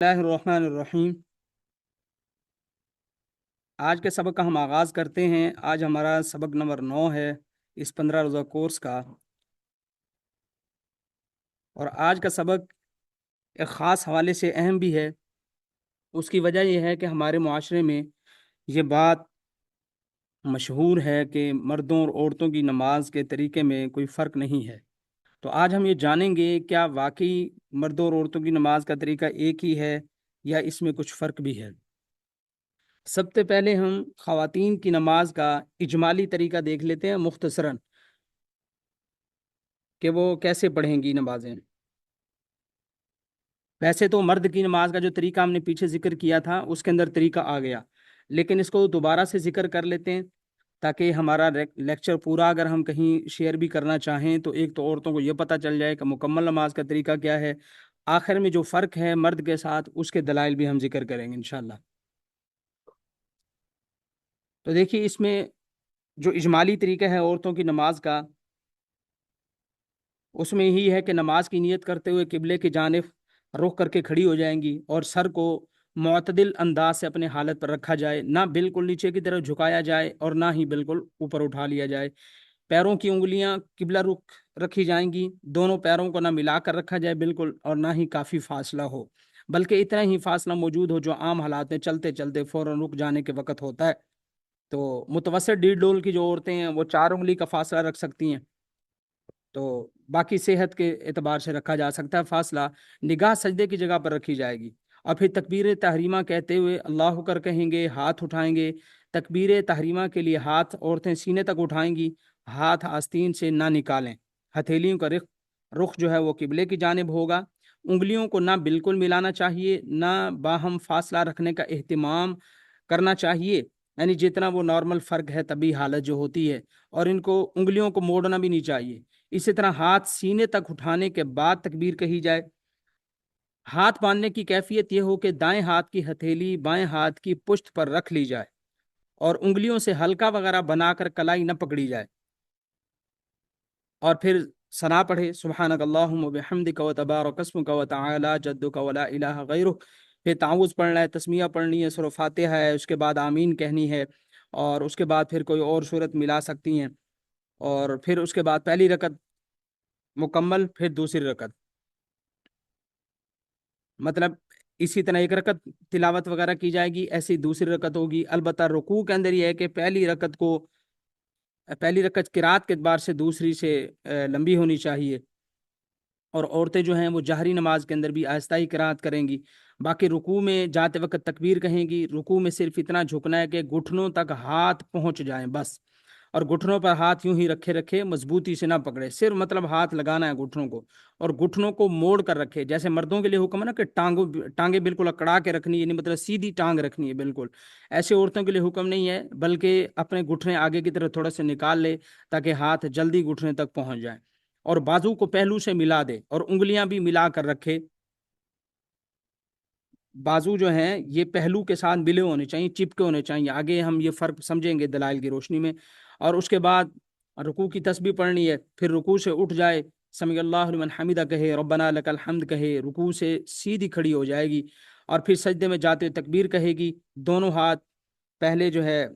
الرحمن الرحیم۔ آج کے سبق کا ہم آغاز کرتے ہیں۔ آج ہمارا سبق نمبر 9 ہے اس 15 روزہ کورس کا، اور آج کا سبق ایک خاص حوالے سے اہم بھی ہے۔ اس کی وجہ یہ ہے کہ ہمارے معاشرے میں یہ بات مشہور ہے کہ مردوں اور عورتوں کی نماز کے طریقے میں کوئی فرق نہیں ہے۔ تو آج ہم یہ جانیں گے کیا واقعی مردوں اور عورتوں کی نماز کا طریقہ ایک ہی ہے یا اس میں کچھ فرق بھی ہے۔ سب سے پہلے ہم خواتین کی نماز کا اجمالی طریقہ دیکھ لیتے ہیں مختصراً کہ وہ کیسے پڑھیں گی نمازیں۔ ویسے تو مرد کی نماز کا جو طریقہ ہم نے پیچھے ذکر کیا تھا اس کے اندر طریقہ آ گیا، لیکن اس کو دوبارہ سے ذکر کر لیتے ہیں تاکہ ہمارا لیکچر پورا اگر ہم کہیں شیئر بھی کرنا چاہیں تو ایک تو عورتوں کو یہ پتہ چل جائے کہ مکمل نماز کا طریقہ کیا ہے، آخر میں جو فرق ہے مرد کے ساتھ اس کے دلائل بھی ہم ذکر کریں گے انشاءاللہ۔ تو دیکھیے اس میں جو اجمالی طریقہ ہے عورتوں کی نماز کا، اس میں یہی ہے کہ نماز کی نیت کرتے ہوئے قبلے کی جانب رخ کر کے کھڑی ہو جائیں گی اور سر کو معتدل انداز سے اپنے حالت پر رکھا جائے، نہ بالکل نیچے کی طرف جھکایا جائے اور نہ ہی بالکل اوپر اٹھا لیا جائے۔ پیروں کی انگلیاں قبلہ رخ رکھی جائیں گی، دونوں پیروں کو نہ ملا کر رکھا جائے بالکل اور نہ ہی کافی فاصلہ ہو، بلکہ اتنا ہی فاصلہ موجود ہو جو عام حالات میں چلتے چلتے فوراً رک جانے کے وقت ہوتا ہے۔ تو متوسط ڈیڑھ ڈول کی جو عورتیں ہیں وہ 4 انگلی کا فاصلہ رکھ سکتی ہیں، تو باقی صحت کے اعتبار سے رکھا جا سکتا ہے فاصلہ۔ نگاہ سجدے کی جگہ پر رکھی جائے گی اور پھر تکبیر تحریمہ کہتے ہوئے اللہ اکبر کہیں گے، ہاتھ اٹھائیں گے۔ تکبیر تحریمہ کے لیے ہاتھ عورتیں سینے تک اٹھائیں گی، ہاتھ آستین سے نہ نکالیں، ہتھیلیوں کا رخ جو ہے وہ قبلے کی جانب ہوگا۔ انگلیوں کو نہ بالکل ملانا چاہیے نہ باہم فاصلہ رکھنے کا اہتمام کرنا چاہیے، یعنی جتنا وہ نارمل فرق ہے طبی حالت جو ہوتی ہے، اور ان کو انگلیوں کو موڑنا بھی نہیں چاہیے۔ اسی طرح ہاتھ سینے تک اٹھانے کے بعد تکبیر کہی جائے۔ ہاتھ باندھنے کی کیفیت یہ ہو کہ دائیں ہاتھ کی ہتھیلی بائیں ہاتھ کی پشت پر رکھ لی جائے اور انگلیوں سے ہلکا وغیرہ بنا کر کلائی نہ پکڑی جائے، اور پھر ثنا پڑھے، سبحانک اللہم و بحمدک و تبارک اسمک و تعالی جدک و لا الہ غیرک۔ پھر تعوذ پڑھنا ہے، تسمیہ پڑھنی ہے، سورہ فاتحہ ہے، اس کے بعد آمین کہنی ہے، اور اس کے بعد پھر کوئی اور صورت ملا سکتی ہیں، اور پھر اس کے بعد پہلی رکعت مکمل، پھر دوسری رکعت، مطلب اسی طرح ایک رکعت تلاوت وغیرہ کی جائے گی، ایسی دوسری رکعت ہوگی۔ البتہ رکوع کے اندر یہ ہے کہ پہلی رکعت قرات کے اعتبار سے دوسری سے لمبی ہونی چاہیے، اور عورتیں جو ہیں وہ جہری نماز کے اندر بھی آہستہ ہی قرات کریں گی۔ باقی رکوع میں جاتے وقت تکبیر کہیں گی، رکوع میں صرف اتنا جھکنا ہے کہ گھٹنوں تک ہاتھ پہنچ جائیں بس، اور گھٹنوں پر ہاتھ یوں ہی رکھے مضبوطی سے نہ پکڑے، صرف مطلب ہاتھ لگانا ہے گھٹنوں کو، اور گھٹنوں کو موڑ کر رکھے، جیسے مردوں کے لیے حکم ہے نا کہ ٹانگیں بالکل اکڑا کے رکھنی ہے، یعنی مطلب سیدھی ٹانگ رکھنی ہے بالکل، ایسے عورتوں کے لیے حکم نہیں ہے، بلکہ اپنے گھٹنے آگے کی طرف تھوڑا سا نکال لے تاکہ ہاتھ جلدی گھٹنے تک پہنچ جائیں، اور بازو کو پہلو سے ملا دے اور انگلیاں بھی ملا کر رکھے۔ بازو جو ہیں یہ پہلو کے ساتھ ملے ہونے چاہیے، چپکے ہونے چاہیے، آگے ہم یہ فرق سمجھیں گے دلائل کی روشنی میں۔ اور اس کے بعد رکوع کی تسبیح پڑھنی ہے، پھر رکوع سے اٹھ جائے، سمیع اللہ لمن حمدہ کہے، ربنا لک الحمد کہے، رکوع سے سیدھی کھڑی ہو جائے گی، اور پھر سجدے میں جاتے ہوئے تکبیر کہے گی۔ دونوں ہاتھ پہلے جو ہے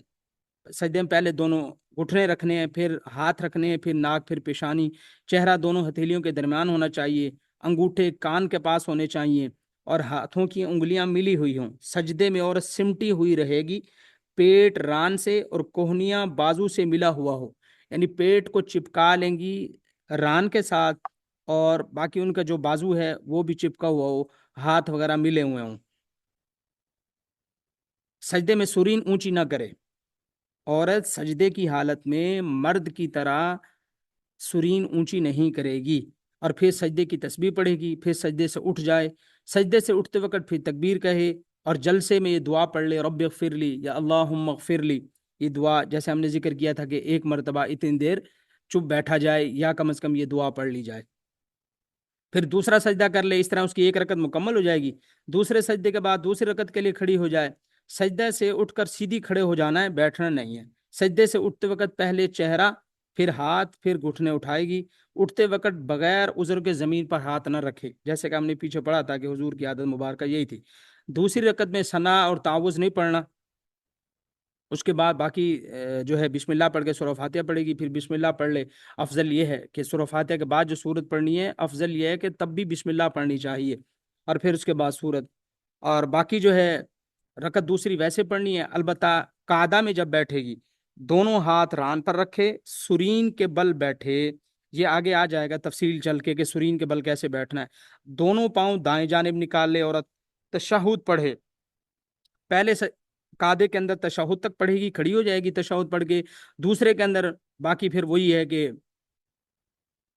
سجدے میں پہلے دونوں گھٹنے رکھنے ہیں، پھر ہاتھ رکھنے ہیں، پھر ناک، پھر پیشانی، چہرہ دونوں ہتھیلیوں کے درمیان ہونا چاہیے، انگوٹھے کان کے پاس ہونے چاہیے، اور ہاتھوں کی انگلیاں ملی ہوئی ہوں۔ سجدے میں عورت سمٹی ہوئی رہے گی، پیٹ ران سے اور کوہنیاں بازو سے ملا ہوا ہو، یعنی پیٹ کو چپکا لیں گی ران کے ساتھ، اور باقی ان کا جو بازو ہے وہ بھی چپکا ہوا ہو، ہاتھ وغیرہ ملے ہوئے ہوں۔ سجدے میں سرین اونچی نہ کرے، عورت سجدے کی حالت میں مرد کی طرح سرین اونچی نہیں کرے گی، اور پھر سجدے کی تسبیح پڑھے گی، پھر سجدے سے اٹھ جائے، سجدے سے اٹھتے وقت پھر تکبیر کہے، اور جلسے میں یہ دعا پڑھ لے، رب اغفر لی یا اللہم اغفر لی۔ یہ دعا جیسے ہم نے ذکر کیا تھا کہ ایک مرتبہ اتنی دیر چپ بیٹھا جائے، یا کم از کم یہ دعا پڑھ لی جائے، پھر دوسرا سجدہ کر لے، اس طرح اس کی ایک رکعت مکمل ہو جائے گی۔ دوسرے سجدے کے بعد دوسری رکعت کے لیے کھڑی ہو جائے، سجدہ سے اٹھ کر سیدھی کھڑے ہو جانا ہے، بیٹھنا نہیں ہے۔ سجدے سے اٹھتے وقت پہلے چہرہ پھر ہاتھ پھر گھٹنے اٹھائے گی، اٹھتے وقت بغیر عذر کے زمین پر ہاتھ نہ رکھے، جیسے کہ ہم نے پیچھے پڑھا تھا کہ حضور کی عادت مبارکہ یہی تھی۔ دوسری رکعت میں ثنا اور تعوذ نہیں پڑھنا، اس کے بعد باقی جو ہے بسم اللہ پڑھ کے سورہ فاتحہ پڑھے گی، پھر بسم اللہ پڑھ لے۔ افضل یہ ہے کہ سورہ فاتحہ کے بعد جو سورت پڑھنی ہے، افضل یہ ہے کہ تب بھی بسم اللہ پڑھنی چاہیے، اور پھر اس کے بعد سورت۔ اور باقی جو ہے رکعت دوسری ویسے پڑھنی ہے، البتہ قعدہ میں جب بیٹھے گی دونوں ہاتھ ران پر رکھے، سرین کے بل بیٹھے۔ یہ آگے آ جائے گا تفصیل چل کے کہ سرین کے بل کیسے بیٹھنا ہے۔ دونوں پاؤں دائیں جانب نکال لے، عورت تشہد پڑھے، پہلے سے قعدے کے اندر تشہد تک پڑھے گی، کھڑی ہو جائے گی تشہد پڑھ کے، دوسرے کے اندر باقی پھر وہی ہے کہ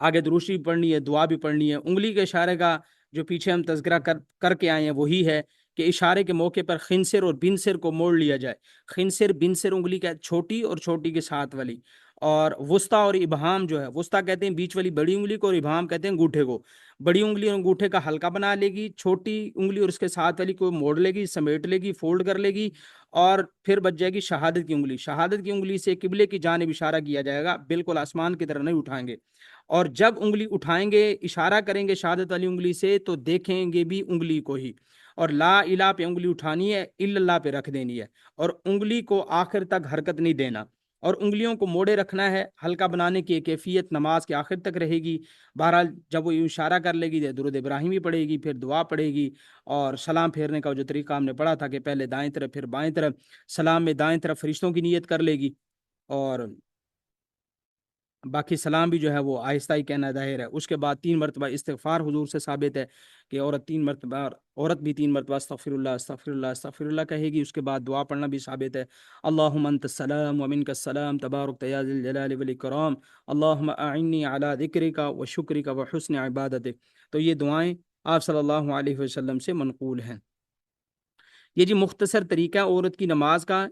آگے دروشی پڑھنی ہے، دعا بھی پڑھنی ہے۔ انگلی کے اشارے کا جو پیچھے ہم تذکرہ کر کے آئے ہیں وہی ہے کہ اشارے کے موقع پر خنصر اور بنصر کو موڑ لیا جائے۔ خنصر بنصر انگلی کا چھوٹی اور چھوٹی کے ساتھ والی، اور وسطیٰ اور ابہام جو ہے، وسطیٰ کہتے ہیں بیچ والی بڑی انگلی کو، اور ابہام کہتے ہیں انگوٹھے کو۔ بڑی انگلی اور انگوٹھے کا حلقہ بنا لے گی، چھوٹی انگلی اور اس کے ساتھ والی کو موڑ لے گی، سمیٹ لے گی، فولڈ کر لے گی، اور پھر بچ جائے گی شہادت کی انگلی۔ شہادت کی انگلی سے قبلے کی جانب اشارہ کیا جائے گا، بالکل آسمان کی طرح نہیں اٹھائیں گے۔ اور جب انگلی اٹھائیں گے، اشارہ کریں گے شہادت والی انگلی سے، تو دیکھیں گے بھی انگلی کو ہی، اور لا الہ پہ انگلی اٹھانی ہے، الا اللہ پہ رکھ دینی ہے، اور انگلی کو آخر تک حرکت نہیں دینا، اور انگلیوں کو موڑے رکھنا ہے۔ ہلکا بنانے کی کیفیت نماز کے آخر تک رہے گی۔ بہرحال جب وہ اشارہ کر لے گی درود ابراہیمی پڑھے گی، پھر دعا پڑھے گی، اور سلام پھیرنے کا جو طریقہ ہم نے پڑھا تھا کہ پہلے دائیں طرف پھر بائیں طرف، سلام میں دائیں طرف فرشتوں کی نیت کر لے گی، اور باقی سلام بھی جو ہے وہ آہستہ ہی کہنا ظاہر ہے۔ اس کے بعد 3 مرتبہ استغفار حضور سے ثابت ہے کہ عورت بھی 3 مرتبہ استغفر اللہ استغفر اللہ استغفر اللہ کہے گی۔ اس کے بعد دعا پڑھنا بھی ثابت ہے، اللہم انت السلام ومنک السلام تبارک یا ذی الجلال والاکرام، اللہم اعنی علی ذکرک و شکرک و حسن عبادتک۔ تو یہ دعائیں آپ صلی اللہ علیہ وسلم سے منقول ہیں۔ یہ جی مختصر طریقہ عورت کی نماز کا